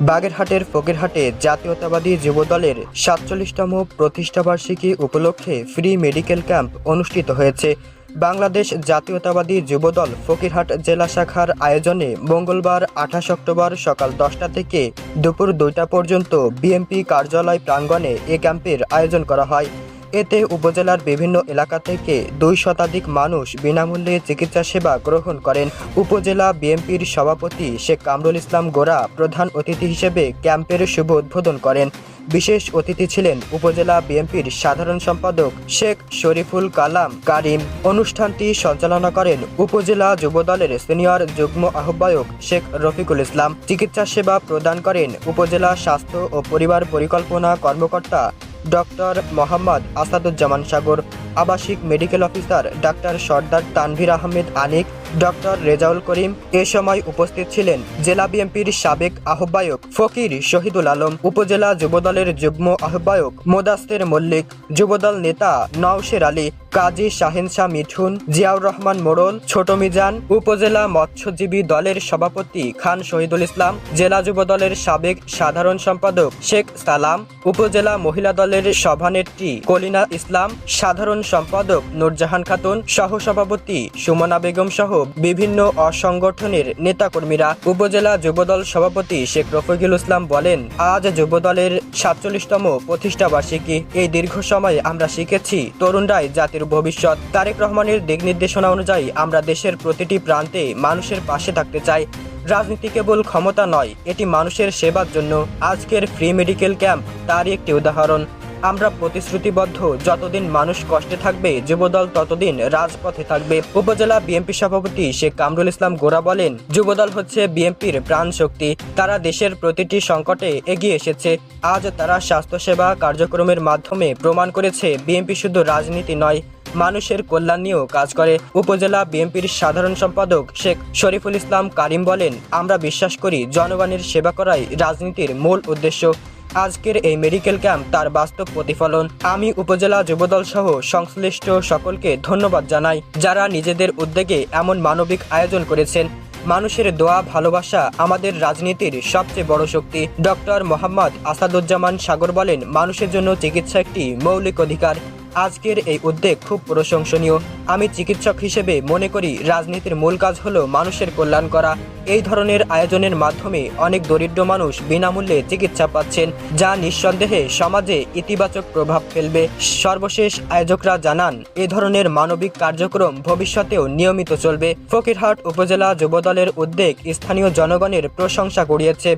বাগেরহাটের ফকিরহাটে জাতীয়তাবাদী যুবদলের ৪৭তম প্রতিষ্ঠাবার্ষিকী উপলক্ষে ফ্রি মেডিকেল ক্যাম্প অনুষ্ঠিত হয়েছে। বাংলাদেশ জাতীয়তাবাদী যুবদল ফকিরহাট জেলা শাখার আয়োজনে মঙ্গলবার ২৮ অক্টোবর সকাল ১০টা থেকে দুপুর ২টা পর্যন্ত বিএমপি কার্যালয় প্রাঙ্গণে এ ক্যাম্পের আয়োজন করা হয়। এতে উপজেলার বিভিন্ন এলাকা থেকে ২ শতাধিক মানুষ বিনামূল্যে চিকিৎসা সেবা গ্রহণ করেন। উপজেলা বিএনপির সভাপতি শেখ কামরুল ইসলাম গোরা প্রধান অতিথি হিসেবে ক্যাম্পের শুভ উদ্বোধন করেন। বিশেষ অতিথি ছিলেন উপজেলা বিএনপির সাধারণ সম্পাদক শেখ শরীফুল কালাম কারিম। অনুষ্ঠানটি সঞ্চালনা করেন উপজেলা যুবদলের সিনিয়র যুগ্ম আহ্বায়ক শেখ রফিকুল ইসলাম। চিকিৎসা সেবা প্রদান করেন উপজেলা স্বাস্থ্য ও পরিবার পরিকল্পনা কর্মকর্তা ডক্টর মোহাম্মদ আসাদুজ্জামান সাগর, আবাসিক মেডিকেল অফিসার ডাক্তার সর্দার তানভীর আহমেদ আনিক, ডক্টর রেজাউল করিম। এ সময় উপস্থিত ছিলেন জেলা বিএনপির সাবেক আহ্বায়ক ফকির শহীদুল আলম, উপজেলা যুবদলের যুগ্ম আহ্বায়ক মোদাস্তের মল্লিক, যুবদল নেতা নওশের আলী, কাজী শাহিন শাহ মিঠুন, জিয়াউর রহমান মোড়ল, ছোট মিজান, উপজেলা মৎস্যজীবী দলের সভাপতি খান শহীদুল ইসলাম, জেলা যুবদলের সাবেক সাধারণ সম্পাদক শেখ সালাম, উপজেলা মহিলা দলের সভানেত্রী কলিনা ইসলাম, সাধারণ সম্পাদক নূরজাহান খাতুন, সহসভাপতি সুমনা বেগম সহ বিভিন্ন অসংগঠনের নেতাকর্মীরা। উপজেলা যুবদল সভাপতি শেখ রফিকুল ইসলাম বলেন, আজ যুবদলের ৪৭তম প্রতিষ্ঠা বার্ষিকী। এই দীর্ঘ সময়ে আমরা শিখেছি তরুণরাই জাতির ভবিষ্যৎ। তারেক রহমানের দিক নির্দেশনা অনুযায়ী আমরা দেশের প্রতিটি প্রান্তে মানুষের পাশে থাকতে চাই। রাজনীতি কেবল ক্ষমতা নয়, এটি মানুষের সেবার জন্য। আজকের ফ্রি মেডিকেল ক্যাম্প তারই একটি উদাহরণ। আমরা প্রতিশ্রুতিবদ্ধ, যতদিন মানুষ কষ্টে থাকবে যুবদল ততদিন রাজপথে থাকবে। উপজেলা বিএনপি সভাপতি শেখ কামরুল ইসলাম গোরা বলেন, যুবদল হচ্ছে বিএনপির প্রাণ শক্তি। তারা দেশের প্রতিটি সংকটে এগিয়ে এসেছে। আজ তারা স্বাস্থ্যসেবা কার্যক্রমের মাধ্যমে প্রমাণ করেছে বিএনপি শুধু রাজনীতি নয়, মানুষের কল্যাণ নিয়েও কাজ করে। উপজেলা বিএনপির সাধারণ সম্পাদক শেখ শরীফুল ইসলাম কারিম বলেন, আমরা বিশ্বাস করি জনগণের সেবা করাই রাজনীতির মূল উদ্দেশ্য। আজকের এই মেডিকেল ক্যাম্প তার বাস্তব প্রতিফলন। আমি উপজেলা যুবদল সহ সংশ্লিষ্ট সকলকে ধন্যবাদ জানাই, যারা নিজেদের উদ্যোগে এমন মানবিক আয়োজন করেছেন। মানুষের দোয়া ভালোবাসা আমাদের রাজনীতির সবচেয়ে বড় শক্তি। ডক্টর মোহাম্মদ আসাদুজ্জামান সাগর বলেন, মানুষের জন্য চিকিৎসা একটি মৌলিক অধিকার। আজকের এই উদ্যোগ খুব প্রশংসনীয়। আমি চিকিৎসক হিসেবে মনে করি রাজনীতির মূল কাজ হলো মানুষের কল্যাণ করা। এই ধরনের আয়োজনের মাধ্যমে অনেক দরিদ্র মানুষ বিনামূল্যে চিকিৎসা পাচ্ছেন, যা নিঃসন্দেহে সমাজে ইতিবাচক প্রভাব ফেলবে। সর্বশেষ আয়োজকরা জানান, এ ধরনের মানবিক কার্যক্রম ভবিষ্যতেও নিয়মিত চলবে। ফকিরহাট উপজেলা যুবদলের উদ্যোগ স্থানীয় জনগণের প্রশংসা কুড়িয়েছে।